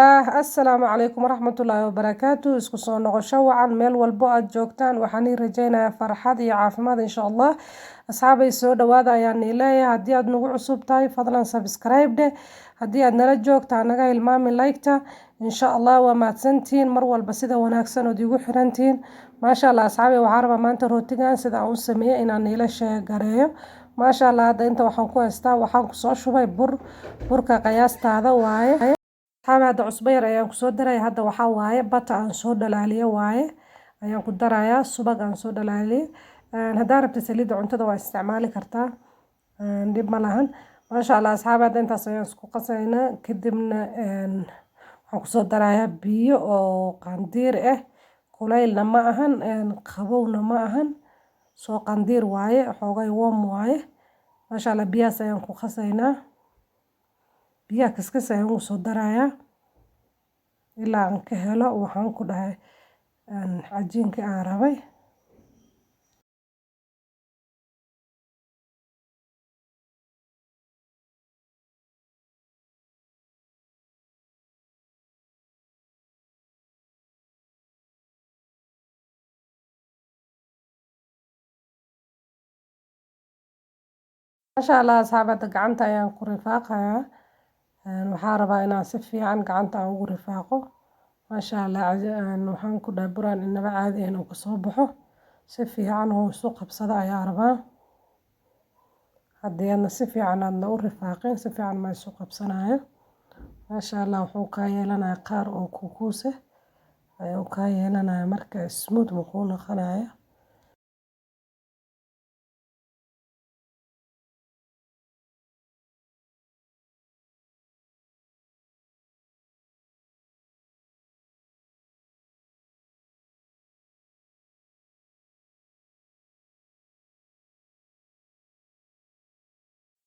Assalaamu calaykum waraxmatullaahi wabarakaatu. Isku soo noqosho wacan meel walbo aad joogtaan. Waxaan ii rajaynayaa farxad iyo caafimaad insha Allah. Asxaabay soo dhawaada ayaan ii leeyahay. Haddii aad nagu cusub tahay fadlan subscribe dheh. Haddii aad nala joogtaa naga hilmaami like-ta. Insha Allah waa mahadsantihiin mar walba sida wanaagsan ood igu xirantihiin. Maasha Allah asxaabay waxaan rabaa maanta rootigan sida aan u sameeyo inaan ila sheegareeyo. Maasha Allah hadda inta waxaan ku haystaa waxaan ku soo shubay burka qiyaastaada waaye. Hadda cusbo yar ayaan kusoo daray hadda waxaa waaye bata aan soo dhalaaliyo waaye ayaan ku darayaa subag aan soo dhalaaliyo haddaa rabta saliidda cuntada waa isticmaali kartaa dhib ma lahan maasha Allah asxaab hadda intaas ayaan isku qasaynaa kadibna waxaan kusoo darayaa biyo oo qandiir ah kulaylna ma ahan qabowna ma ahan soo qandiir waaye xoogay warm waaye maasha Allah biyahaas ayaan ku qasaynaa biyaha kaskas ayaan ugu soo darayaa ilaa aan ka helo waxaan ku dhahay cajiinka aan rabay maasha Allah asxaabada gacanta ayaan ku rifaaqayaa waxaan rabaa inaan si fiican gacanta aan ugu rifaaqo maasha Allah waxaan ku dhahay buraan inaba caadi ah inuu kasoo baxo si fiican oo isu qabsada ayaa rabaa haddii aadna si fiican aadna u rifaaqin si fiican ma isu qabsanayo maasha Allah wuxuu kaa yeelanayaa qaar oo kukuuse ayuu kaa yeelanayaa marka smooth buu kuu noqonayaa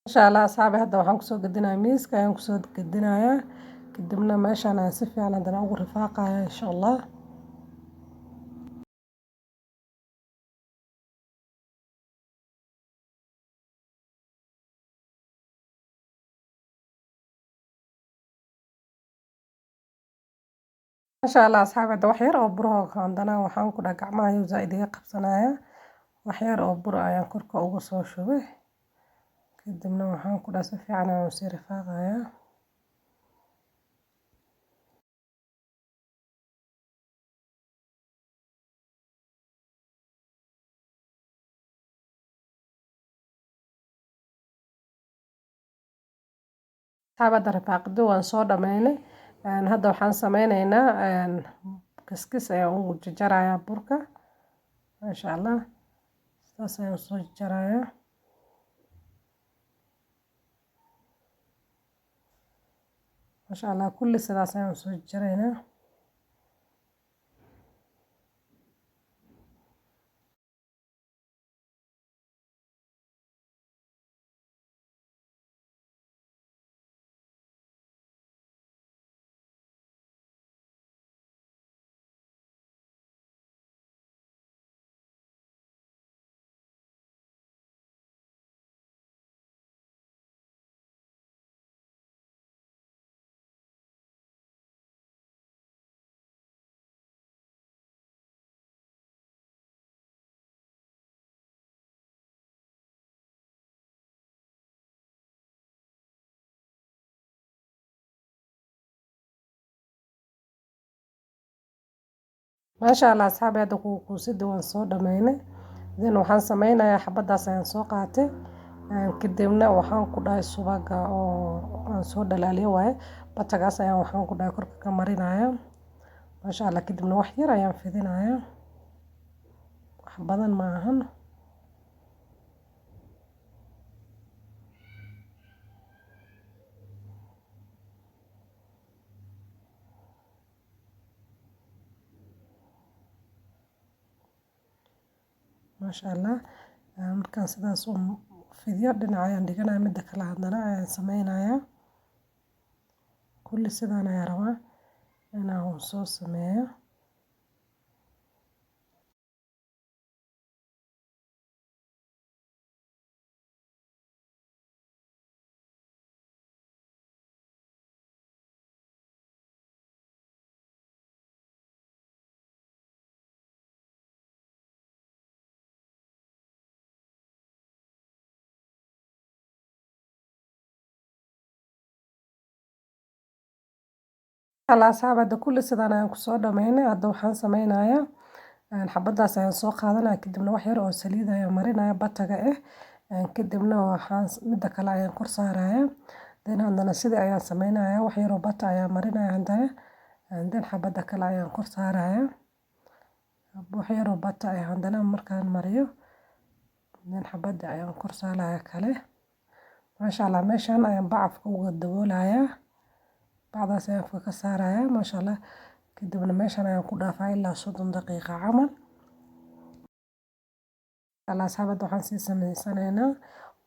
maasha Allah asxaabay hadda waxaan kusoo gadinayaa miiska ayaan kusoo gadinayaa kadibna meeshaan ayaan si fiican haddana ugu rifaaqayaa insha Allah maasha Allah asxaab hadda wax yar oo buraha qaandana waxaan ku dhahay gacmaha ayuu zaaid iga qabsanayaa wax yar oo bur ayaan korka uga soo shubay kadibna waxaan ku dhahay si fiican ayaan usii rifaaqayaa asxaab hadda rifaaqadii waan soo dhammaynay hadda waxaan sameynaynaa kiskis ayaan ugu jarayaa burka maasha Allah sidaas ayaan usoo jarayaa maasha Allah kulli sidaas ayaan usoo jaraynaa maasha Allah asxaabay hadda kuusida waan soo dhammaynay then waxaan sameynayaa xabadaas ayaan soo qaatay kadibna waxaan ku dhahay subaga oo aan soo dhalaaliyo waaye batagaas ayaan waxaan ku dhahay korka ka marinayaa maasha Allah kadibna wax yar ayaan fidinayaa wax badan ma ahan maasha Allah markaan sidaas u fidiyo dhinac ayaan dhiganayaa midda kale haddana ayaan sameynayaa kulli sidaan ayaan rabaa inaan soo sameeyo asxaabada kulli sidaan ayaan kusoo dhameynay. Hadda waxaan sameynayaa xabadaas ayaan soo qaadanaya, kadibna wax yar oo saliid ayaan marinaya bataga kadibna waxaan midda kale ayaan kor saaraya. Haddana sidii ayaan sameynaya, wax yar oo bata ayaan marinaya haddana xabada kale ayaan kor saaraya. wax yar oo bata ayaan haddana markaan mariyo xabada ayaan kor saaraya kale. Masha Allah, meeshaan ayaan bacafka uga daboolaya. Bacdaas ayaan afka ka saaraya masha Allah. Kadibna meeshaan ayaan ku dhaafaya ilaa 30 daqiiqo camal. Asxaabada waxaan sii sameysanaynaa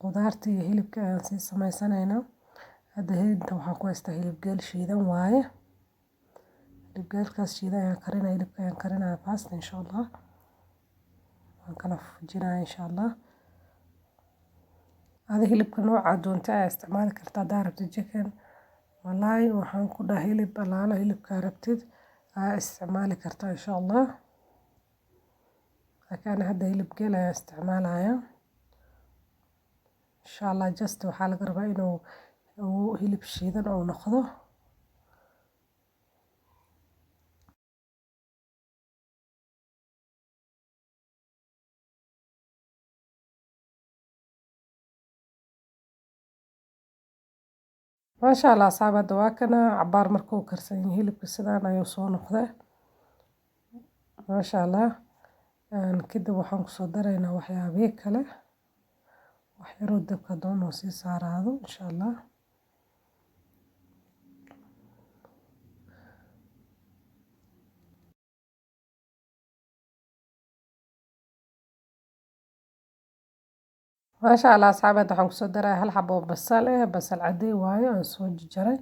qudaarta iyo hilibka ayaan sii sameysanaynaa. Hadda hilibka waxaan ku haystaa hilib geel shiidan waaye. Hilib geelkaas shiidan ayaan karinaya, hilibka ayaan karinaya fast insha Allah. waan kala fujinaya insha Allah. Hada hilibka nooca doonta ayaa isticmaali kartaa. Haddaa rabtid chicken, malay, waxaan ku dhahay hilib alaala hilibka rabtid ayaa isticmaali kartaa insha Allah. laakiin hadda hilib geel ayaa isticmaalaya insha Allah. Just waxaa laga rabaa inuu hilib shiidan oo noqdo. masha Allah asxaabada, waa kana cabaar markuu karsan yahay hilibka sidaan ayuu soo noqday masha Allah. kadib waxaan kusoo daraynaa waxyaabihi kale, wax yaroo dabka doon oo sii saaraado insha Allah. masha Allah asxaabada, waxaan kusoo daraya hal xabo oo basal basal caday waaye aan soo jaray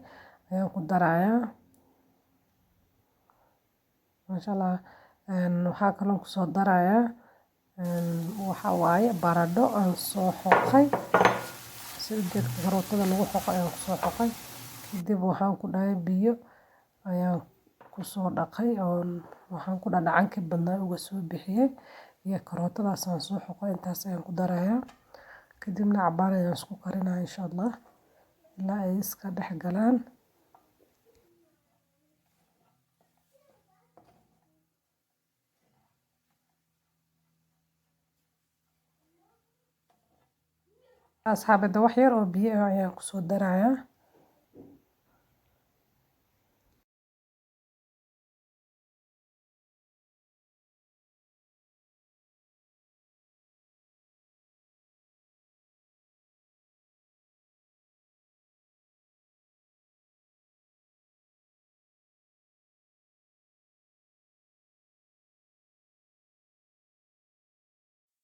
ayaan ku darayaa masha Allah. waxaa kaloo kusoo darayaa waxa waaye baradho aan soo xoqay, sida geedka karootada lagu xoqo ayaan kusoo xoqay. kadib waxaan ku dhahay biyo ayaan kusoo dhaqay oo waxaan ku dhahay dhacankii badnaa uga soo bixiyay iyo karootadaas aan soo xoqay. intaas ayaan ku darayaa kadibna cabaar ayaan isku karinaya insha Allah ilaa ay iska dhex galaan. asxaabada, wax yar oo biyo ah ayaan kusoo darayaa.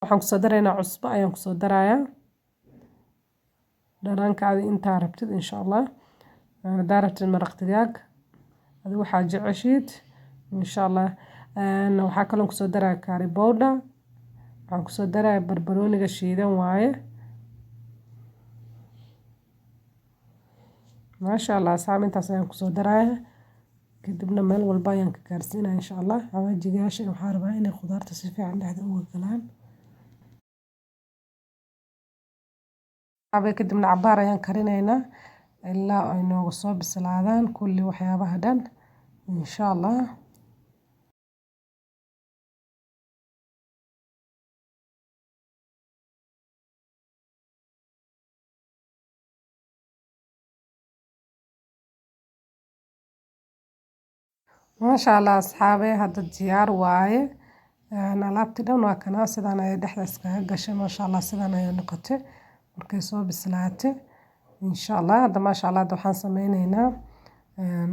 waxaan kusoo daraynaa cusbo ayaan kusoo darayaa. dhanaankaada intaa rabtid insha Allah. haddaa rabtid maraq digaag adigu waxaa jeceshid insha Allah. waxaa kaloo kusoo darayaa curry powder, waxaan kusoo darayaa barbarooniga shiidan waaye masha Allah. asxaab intaas ayaan kusoo darayaa kadibna meel walba ayaan ka gaarsiinaya insha Allah. xawaajigaasha waxaa rabaa inay khudaarta si fiican dhexda uga galaan. kadibna cabaar ayaan karinaynaa ilaa ay nooga soo bislaadaan kulli waxyaabaha dhan insha Allah. masha Allah asxaabe, hadda diyaar waaye. alaabtii dhan waa kana sidaan ayay dhexda iskaga gashay masha Allah. sidaan ayay noqotay markay soo bislaatay insha Allah. hadda masha Allah, hadda waxaan sameynaynaa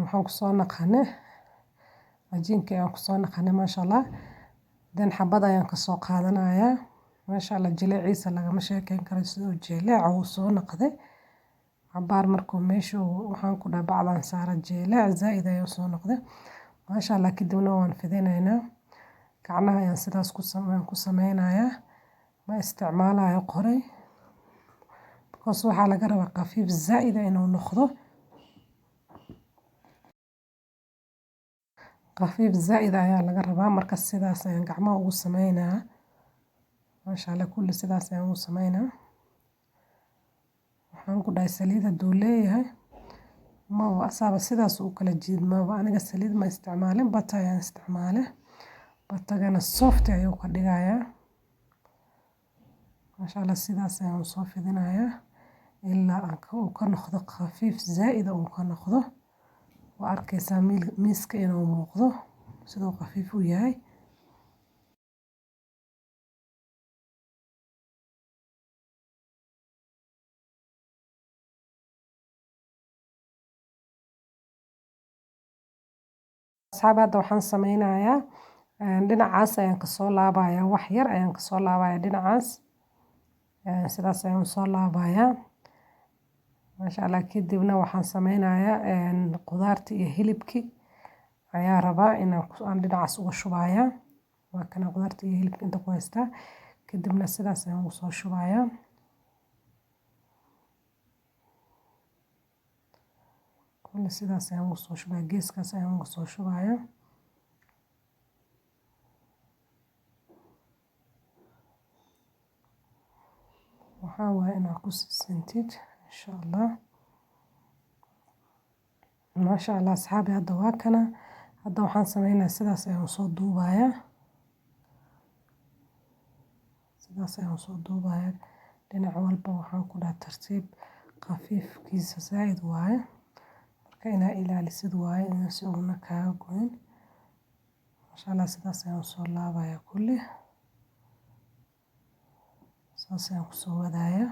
waxaan kusoo naqanay cajiinkii ayaan kusoo naqanay masha Allah. xabad ayaan kasoo qaadanayaa masha Allah. jileeciisa lagama sheekeyn karo siduu jileeca uu soo noqday. cabaar markuu meesha waxaan ku dhahay bacdaan saara jileec zaa'id ayuu soo noqday masha Allah. kadibna waan fidinaynaa gacnaha ayaan sidaas ku sameynayaa. ma isticmaalayo qoray because waxaa laga rabaa khafiif zaa'id inuu noqdo. khafiif zaa'id ayaa laga rabaa. marka sidaas ayaan gacmaha ugu sameynaa masha Allah. kulli sidaas ayaan ugu sameynaa. waxaan ku dhahay saliid hadduu leeyahay ma asaaba sidaas u kala jiidmaaba aniga saliid ma isticmaalin bata ayaan isticmaalay batagana soft ayuu ka dhigayaa maasha Allah sidaas ayaan soo fidinayaa ilaa uu ka noqdo khafiif zaa'id uu ka noqdo waa arkaysaa miiska inuu muuqdo sidoo khafiif u yahay asxaab hadda waxaan sameynayaa dhinacaas ayaan kasoo laabayaa wax yar ayaan kasoo laabayaa dhinacaas sidaas ayaan soo laabayaa maasha Allah kadibna waxaan sameynayaa qudaartii iyo hilibkii ayaa rabaa inaan dhinacaas uga shubayaa waa kana qudaartii iyo hilibkii inta ku haystaa kadibna sidaas ayaan ugu soo shubayaa كل sidaas ayaan ugu soo shubaya geeskaas ayaan ugu soo shubaya waxaa waaye inaad ku sisintid insha Allah maasha Allah asxaabi hadda waa kana hadda waxaan sameynayaa sidaas ayaan soo duubaya sidaas ayaan soo duubaya dhinac walba waxaan ku dhaha tartiib khafiifkiisa zaa'id waaye inaa ilaalisid waaye in si uuna kaaga goyn maasha Allah sidaas ayaan soo laabaya kulli saas ayaan kusoo wadaya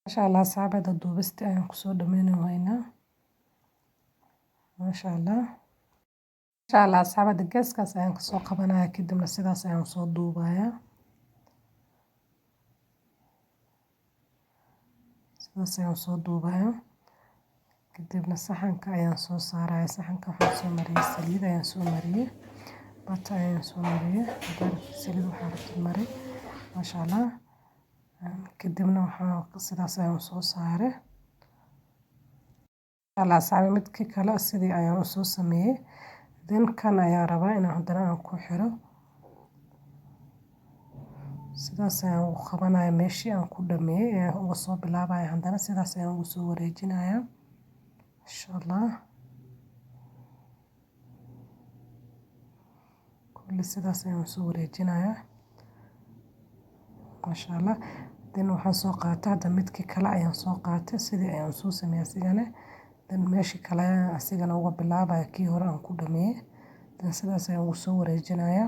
maasha Allah asxaabada duubista ayaan kusoo dhameynaynaa maasha Allah asxaabada geeskaas ayaan kasoo qabanaya kadibna sidaas ayaan soo duubaya sidaas ayaan soo duubaya kadibna saxanka ayaan soo saaraya saxanka waxaan soo mariyay saliid ayaan soo mariyay bata ayaan soo mariyay saliid waxaa rabtid mari maasha Allah kadibna waxaan sidaas ayaan soo saaray Allah saabi midkii kale sidii ayaan soo sameeyay kan ayaa rabaa inaan haddana aan ku xiro sidaas ayaan ugu qabanaya meeshii aan ku dhameeyay ee uga soo bilaabaya haddana sidaas ayaan ugu soo wareejinaya insha Allah kulli sidaas ayaan soo wareejinaya maasha Allah waxaan soo qaatay hadda midkii kale ayaan soo qaatay sidii ayaan soo sameeyay asigana meeshii kale asigana uga bilaabaya kii hore aan ku dhameeyay sidaas ayaan ugu soo wareejinaya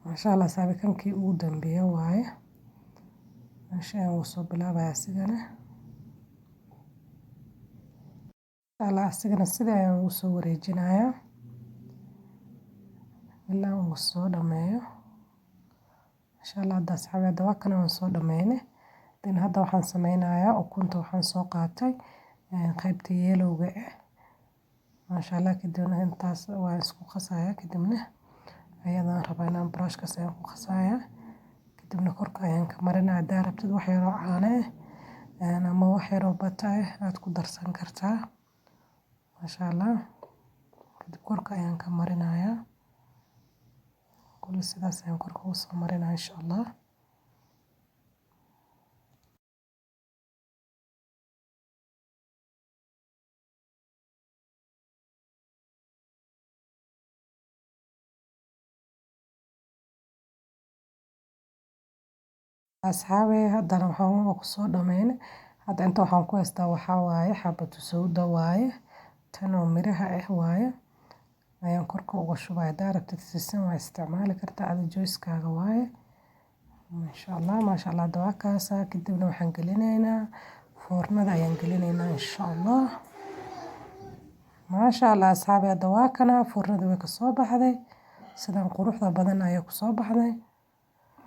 maasha Allah saabi kankii ugu dambeeyay waaye meeshii ayaan ugu soo bilaabaya asigana maasha Allah asigana sidii ayaan ugu soo wareejinaya ilaa uu soo dhameeyo insha Allah hadda asxaabi hadda waa kana waan soo dhameynay hadda waxaan sameynayaa ukunta waxaan soo qaatay qaybta yelowga maasha Allah kadibna intaas waan isku qasaya kadibna ayadaan rabaa inaan brushkaas ayaan ku qasaya kadibna korka ayaan ka marinaya haddaa rabtid wax yaroo caano ama wax yaroo bata aad ku darsan kartaa maasha Allah kadib korka ayaan ka marinaya كل sidaas ayaan korka ugu soo marinaya insha Allah asxaabi haddana waxaan ku soo dhameynay hadda inta waxaan ku haystaa waxaa waaye xabatu sawda waaye tan oo miraha waaye ayaan korka uga shubaya haddaa rabtid sisin waa isticmaali kartaa ada joyskaaga waaye insha allah maasha allah dawaakaasa kadibna waxaan gelinaynaa foornada ayaan gelinaynaa insha allah maasha allah asxaabi dawaakana foornada way kasoo baxday sidan quruxda badan ayay kusoo baxday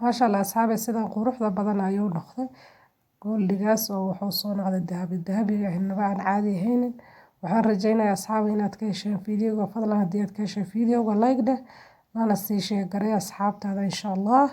maasha allah asxaabi sidan quruxda badan ayuu noqday goldigaas oo wuxuu soo noqday dahabiga inaba aan caadi ahaynin waxaan rajaynayaa asxaabi inaad ka hesheen fiidiyoga fadlan haddii aad ka hesheen fiidiyoga like dheh lana sii sheer garay asxaabtaada insha allah